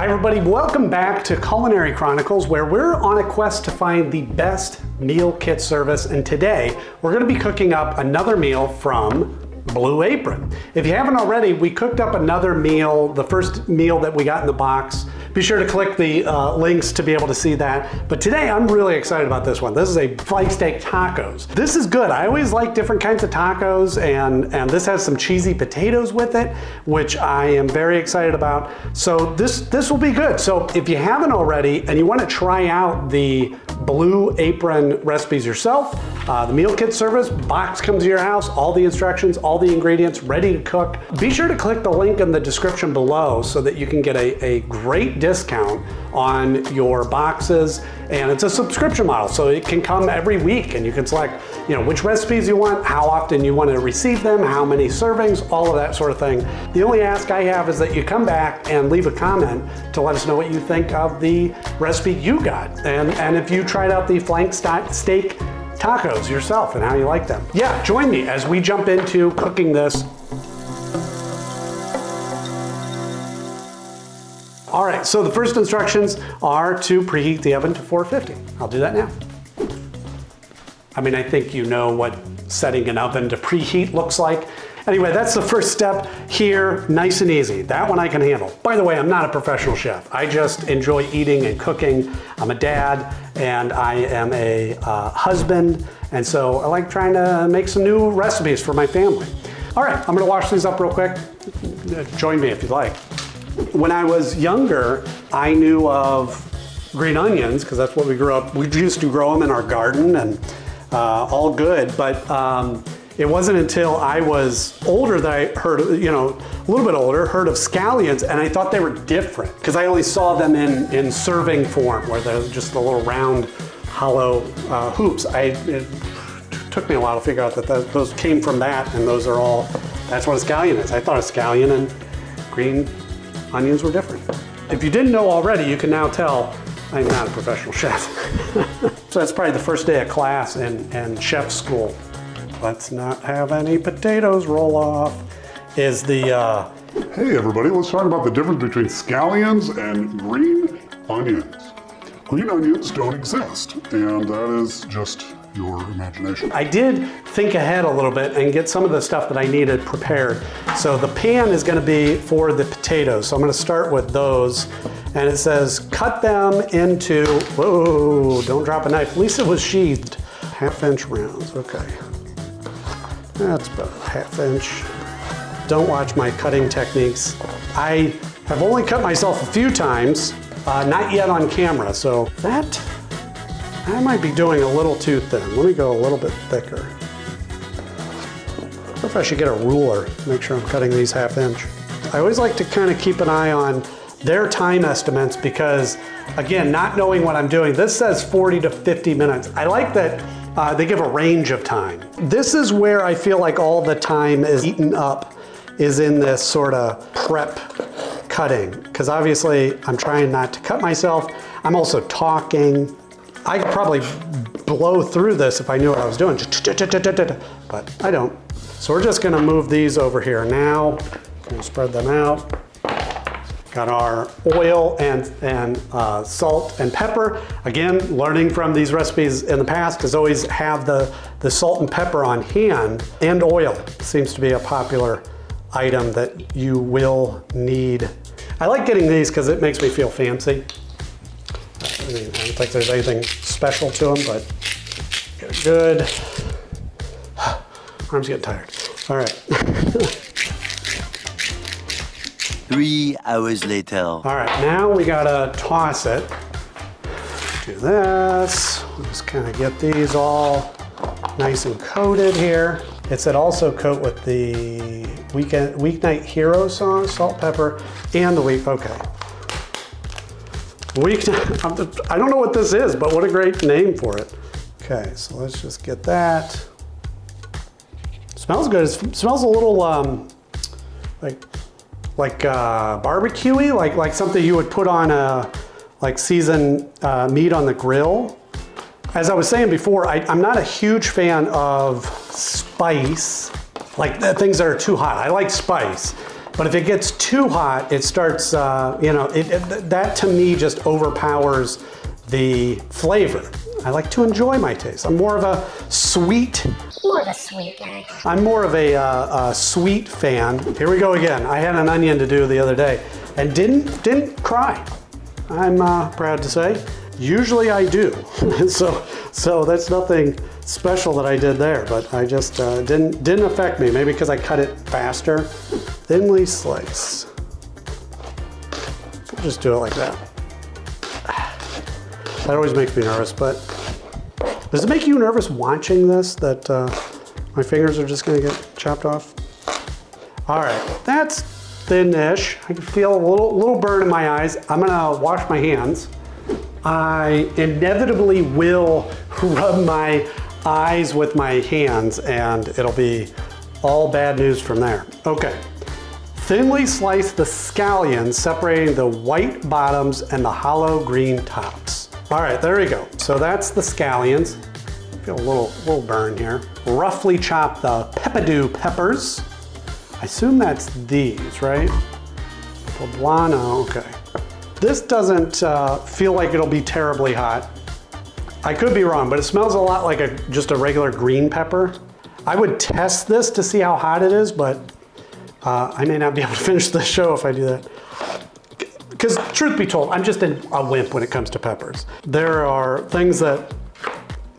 Hi everybody, welcome back to Culinary Chronicles, where we're on a quest to find the best meal kit service, and today we're going to be cooking up another meal from Blue Apron. If you haven't already, we cooked up another meal, the first meal that we got in the box. Be sure to click the links to be able to see that. But today I'm really excited about this one. This is a flank steak tacos. This is good. I always like different kinds of tacos, and this has some cheesy potatoes with it, which I am very excited about. So this will be good. So if you haven't already and you want to try out the Blue Apron recipes yourself, the meal kit service, box comes to your house, all the instructions, all the ingredients, ready to cook. Be sure to click the link in the description below so that you can get a great discount on your boxes, and it's a subscription model, so it can come every week and you can select, which recipes you want, how often you want to receive them, how many servings, all of that sort of thing. The only ask I have is that you come back and leave a comment to let us know what you think of the recipe you got, and if you tried out the flank steak tacos yourself and how you like them. Yeah, join me as we jump into cooking this. All right, so the first instructions are to preheat the oven to 450. I'll do that now. I mean, I think you know what setting an oven to preheat looks like. Anyway, that's the first step here, nice and easy. That one I can handle. By the way, I'm not a professional chef. I just enjoy eating and cooking. I'm a dad and I am a husband, and so I like trying to make some new recipes for my family. All right, I'm gonna wash these up real quick. Join me if you'd like. When I was younger, I knew of green onions because that's what we grew up. We used to grow them in our garden and all good, but it wasn't until I was older that I heard, a little bit older, heard of scallions, and I thought they were different because I only saw them in serving form where they're just the little round, hollow hoops. It took me a while to figure out that those came from that, and those are all, that's what a scallion is. I thought a scallion and green onions were different. If you didn't know already, you can now tell I'm not a professional chef. So that's probably the first day of class in chef school. Let's not have any potatoes roll off. Is the... Hey everybody, let's talk about the difference between scallions and green onions. Green onions don't exist, and that is just your imagination. I did think ahead a little bit and get some of the stuff that I needed prepared. So the pan is going to be for the potatoes. So I'm going to start with those. And it says cut them into, whoa, don't drop a knife. At least it was sheathed. 1/2 inch rounds, okay. That's about 1/2 inch. Don't watch my cutting techniques. I have only cut myself a few times, not yet on camera. So that, I might be doing a little too thin. Let me go a little bit thicker. I wonder if I should get a ruler, make sure I'm cutting these 1/2 inch. I always like to kind of keep an eye on their time estimates because, again, not knowing what I'm doing, this says 40 to 50 minutes. I like that they give a range of time. This is where I feel like all the time is eaten up, is in this sort of prep cutting, because obviously I'm trying not to cut myself. I'm also talking. I could probably blow through this if I knew what I was doing, but I don't. So we're just gonna move these over here now. We'll spread them out. Got our oil and salt and pepper. Again, learning from these recipes in the past is always have the salt and pepper on hand, and oil seems to be a popular item that you will need. I like getting these because it makes me feel fancy. I mean, I don't think there's anything special to them, but get it good. Arm's getting tired. All right. 3 hours later. All right, now we gotta toss it. Do this. Just kind of get these all nice and coated here. It said also coat with the Weeknight Hero sauce, salt, pepper, and the okay. I don't know what this is, but what a great name for it. Okay, so let's just get that. Smells good. It smells a little like barbecue-y, like something you would put on a seasoned meat on the grill. As I was saying before, I'm not a huge fan of spice, like things that are too hot. I like spice. But if it gets too hot, it starts, that to me just overpowers the flavor. I like to enjoy my taste. I'm more of a sweet. More of a sweet guy. I'm more of a sweet fan. Here we go again. I had an onion to do the other day and didn't cry. I'm proud to say. Usually I do. so that's nothing special that I did there, but I just didn't affect me. Maybe because I cut it faster. Thinly sliced. I'll just do it like that. That always makes me nervous, but does it make you nervous watching this, that my fingers are just gonna get chopped off? All right, that's thin-ish. I can feel a little burn in my eyes. I'm gonna wash my hands. I inevitably will rub my eyes with my hands and it'll be all bad news from there. Okay, thinly slice the scallions, separating the white bottoms and the hollow green tops. All right, there we go. So that's the scallions. Feel a little burn here. Roughly chop the peppadew peppers. I assume that's these, right? Poblano, okay. This doesn't feel like it'll be terribly hot. I could be wrong, but it smells a lot like just a regular green pepper. I would test this to see how hot it is, but I may not be able to finish the show if I do that. Because truth be told, I'm just a wimp when it comes to peppers. There are things that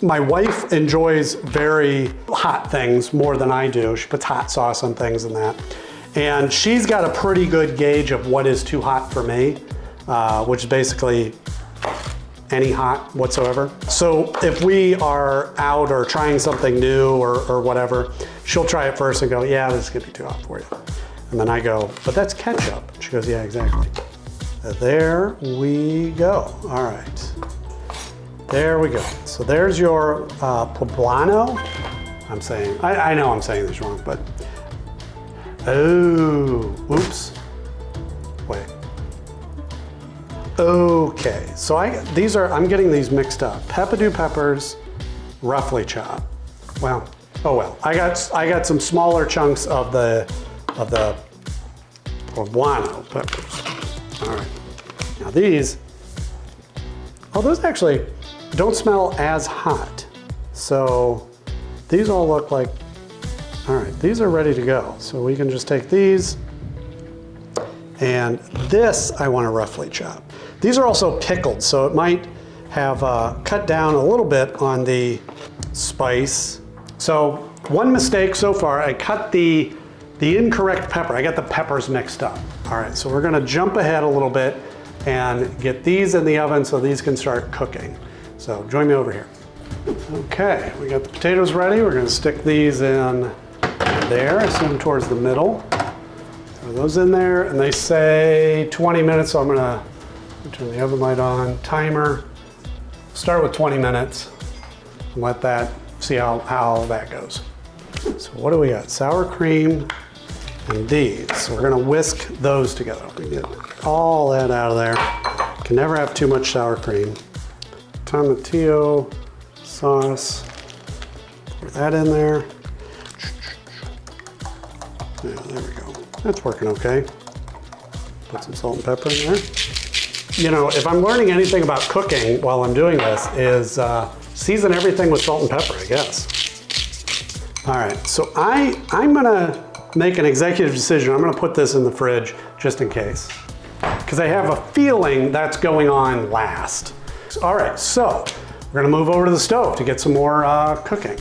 my wife enjoys very hot things more than I do. She puts hot sauce on things and that. And she's got a pretty good gauge of what is too hot for me, which is basically any hot whatsoever. So if we are out or trying something new or whatever, she'll try it first and go, yeah, this is gonna be too hot for you. And then I go, but that's ketchup. She goes, yeah, exactly. There we go. All right. There we go. So there's your poblano. I know I'm saying this wrong, but oh, oops. Wait. Okay, so I'm getting these mixed up. Peppadew peppers, roughly chopped. Well, oh well. I got some smaller chunks of the poblano peppers. All right. Now these, those actually don't smell as hot. So these all look like, all right, these are ready to go. So we can just take these, and this I want to roughly chop. These are also pickled, so it might have cut down a little bit on the spice. So one mistake so far, I cut the incorrect pepper. I got the peppers mixed up. All right, so we're gonna jump ahead a little bit and get these in the oven so these can start cooking. So join me over here. Okay, we got the potatoes ready. We're gonna stick these in there, send them towards the middle. Throw those in there, and they say 20 minutes, so I'm gonna turn the oven light on. Timer, start with 20 minutes, and let that, see how that goes. So what do we got? Sour cream and these. So we're gonna whisk those together. We get all that out of there. Can never have too much sour cream. Tomatillo sauce, pour that in there. Yeah, there we go. That's working okay. Put some salt and pepper in there. You know, if I'm learning anything about cooking while I'm doing this is season everything with salt and pepper, I guess. All right, so I'm gonna make an executive decision. I'm gonna put this in the fridge just in case, because I have a feeling that's going on last. All right, so we're gonna move over to the stove to get some more cooking.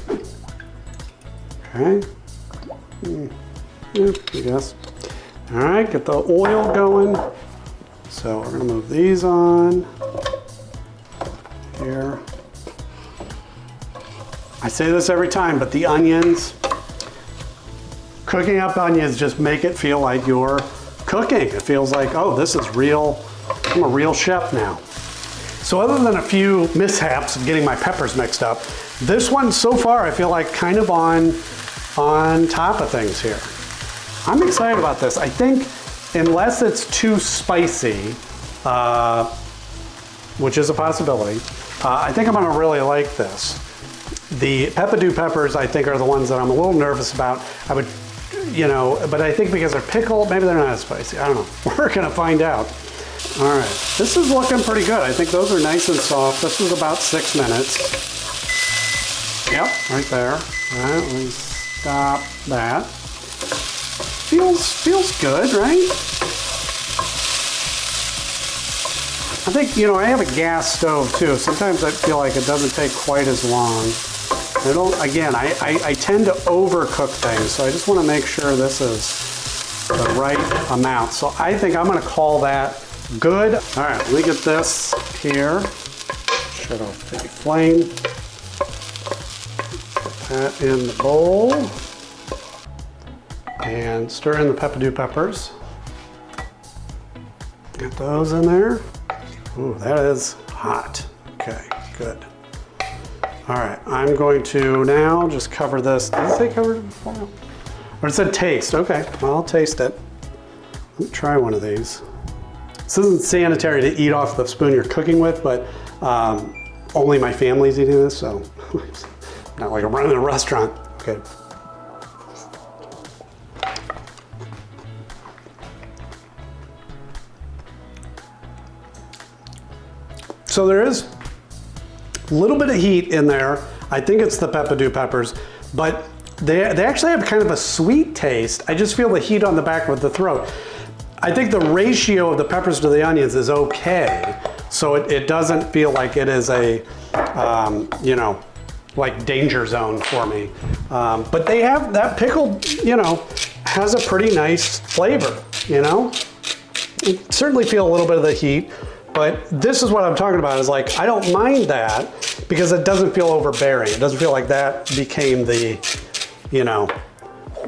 Okay, yeah, I guess. All right, get the oil going. So we're gonna move these on here. I say this every time, but the onions, cooking up onions just make it feel like you're cooking. It feels like, oh, this is real, I'm a real chef now. So other than a few mishaps of getting my peppers mixed up, this one so far I feel like kind of on top of things here. I'm excited about this. I think unless it's too spicy, which is a possibility, I think I'm gonna really like this. The peppadew peppers, I think, are the ones that I'm a little nervous about. I would you know, but I think because they're pickled, maybe they're not as spicy. I don't know. We're gonna find out. All right, this is looking pretty good. I think those are nice and soft. This was about 6 minutes. Yep, right there. All right, let me stop that. Feels good, right? I think, you know, I have a gas stove too. Sometimes I feel like it doesn't take quite as long. I tend to overcook things, so I just want to make sure this is the right amount. So I think I'm going to call that good. All right, let me get this here. Shut off the flame. Put that in the bowl. And stir in the peppadew peppers. Get those in there. Ooh, that is hot. Okay, good. All right, I'm going to now just cover this. Did it say cover before? Or it said taste. Okay, well, I'll taste it. Let me try one of these. This isn't sanitary to eat off the spoon you're cooking with, but only my family's eating this, so not like I'm running a restaurant. Okay. So there is a little bit of heat in there. I think it's the peppadew peppers, but they actually have kind of a sweet taste. I just feel the heat on the back of the throat. I think the ratio of the peppers to the onions is okay. So it doesn't feel like it is a, you know, like danger zone for me. But they have that pickled, you know, has a pretty nice flavor, you know? You certainly feel a little bit of the heat. But this is what I'm talking about, is like, I don't mind that because it doesn't feel overbearing. It doesn't feel like that became the, you know,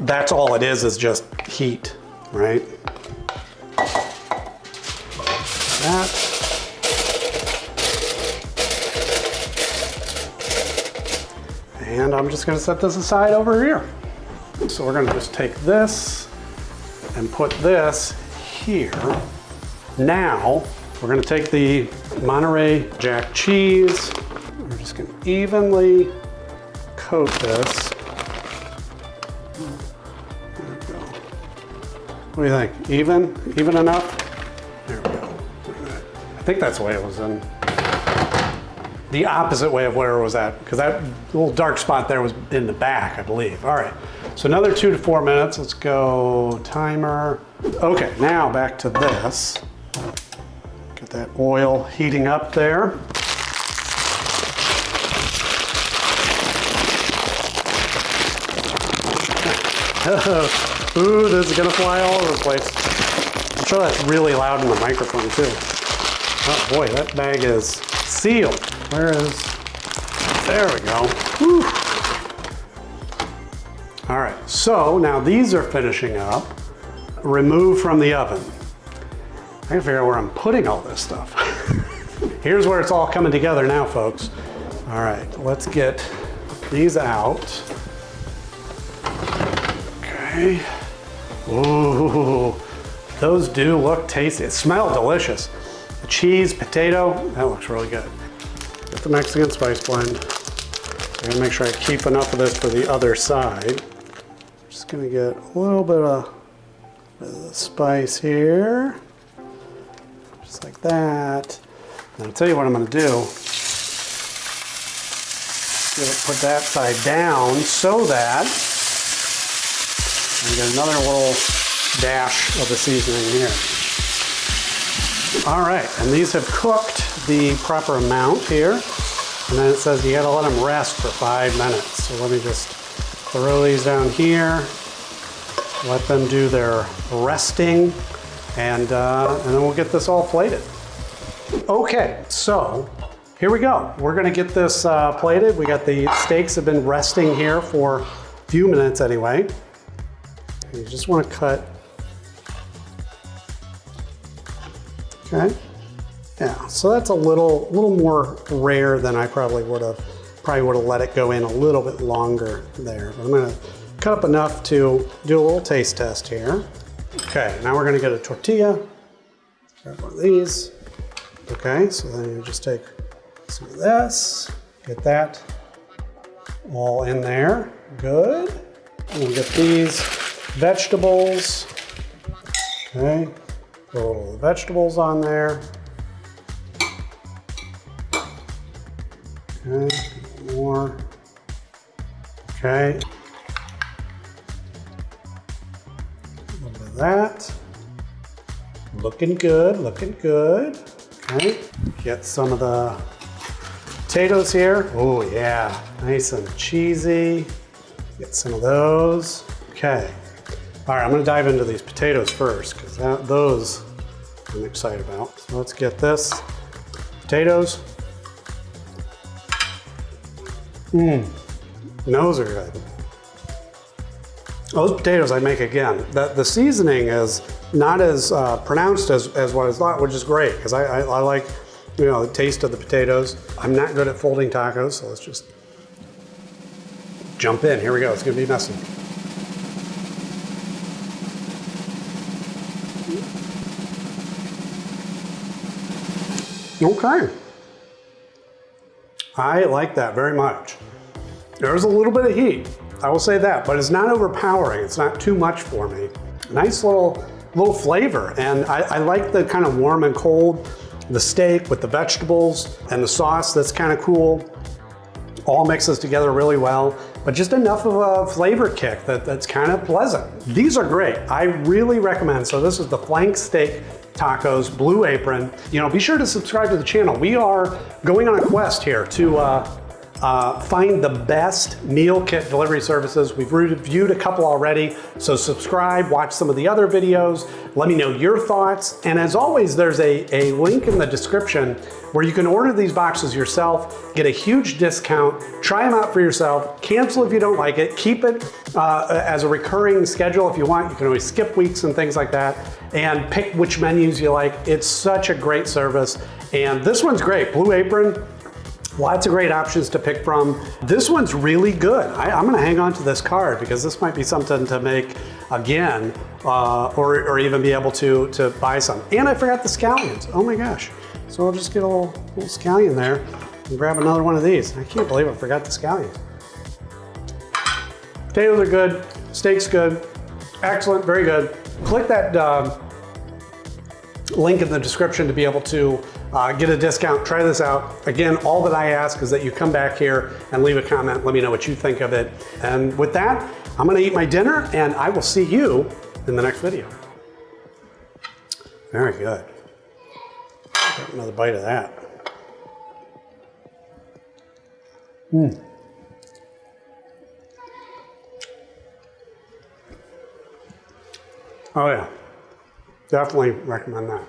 that's all it is just heat, right? That. And I'm just gonna set this aside over here. So we're gonna just take this and put this here. Now, we're gonna take the Monterey Jack cheese. We're just gonna evenly coat this. There we go. What do you think? Even enough? There we go. I think that's the way it was in. The opposite way of where it was at, because that little dark spot there was in the back, I believe. All right, so another 2 to 4 minutes. Let's go timer. Okay, now back to this. Get that oil heating up there. Ooh, this is gonna fly all over the place. I'm sure that's really loud in the microphone too. Oh boy, that bag is sealed. Where is, there we go. Whew. All right, so now these are finishing up. Remove from the oven. I gotta figure out where I'm putting all this stuff. Here's where it's all coming together now, folks. All right, let's get these out. Okay. Ooh, those do look tasty. It smells delicious. The cheese, potato, that looks really good. Get the Mexican spice blend. I'm gonna make sure I keep enough of this for the other side. Just gonna get a little bit of the spice here. Just like that. And I'll tell you what I'm gonna do. Put that side down so that I get another little dash of the seasoning here. All right, and these have cooked the proper amount here. And then it says you gotta let them rest for 5 minutes. So let me just throw these down here, let them do their resting, and then we'll get this all plated. Okay, so here we go. We're gonna get this plated. We got the steaks have been resting here for a few minutes anyway. And you just wanna cut. Okay, yeah, so that's a little more rare than I probably would have let it go in a little bit longer there. But I'm gonna cut up enough to do a little taste test here. Okay, now we're gonna get a tortilla. Grab one of these. Okay, so then you just take some of this, get that all in there. Good. And we'll get these vegetables. Okay, put a little vegetables on there. Okay, more. Okay. A little bit of that. Looking good, looking good. Okay, get some of the potatoes here. Oh yeah, nice and cheesy. Get some of those. Okay. All right, I'm gonna dive into these potatoes first because those I'm excited about. So let's get this. Potatoes. Those are good. Those potatoes I'd make again. The seasoning is not as pronounced as what I thought, which is great because I like, you know, the taste of the potatoes. I'm not good at folding tacos, so let's just jump in. Here we go. It's gonna be messy. Okay. I like that very much. There's a little bit of heat, I will say that, but it's not overpowering. It's not too much for me. Nice little flavor, and I like the kind of warm and cold, the steak with the vegetables and the sauce that's kind of cool. All mixes together really well, but just enough of a flavor kick that's kind of pleasant. These are great. I really recommend. So this is the flank steak tacos, Blue Apron. You know, be sure to subscribe to the channel. We are going on a quest here to find the best meal kit delivery services. We've reviewed a couple already, so subscribe, watch some of the other videos, let me know your thoughts. And as always, there's a link in the description where you can order these boxes yourself, get a huge discount, try them out for yourself, cancel if you don't like it, keep it as a recurring schedule if you want. You can always skip weeks and things like that, and pick which menus you like. It's such a great service. And this one's great, Blue Apron. Lots of great options to pick from. This one's really good. I'm gonna hang on to this card because this might be something to make again, or even be able to buy some. And I forgot the scallions, oh my gosh. So I'll just get a little scallion there and grab another one of these. I can't believe I forgot the scallions. Potatoes are good, steak's good, excellent, very good. Click that link in the description to be able to get a discount, try this out. Again, all that I ask is that you come back here and leave a comment, let me know what you think of it. And with that, I'm gonna eat my dinner and I will see you in the next video. Very good. Got another bite of that. Oh yeah, definitely recommend that.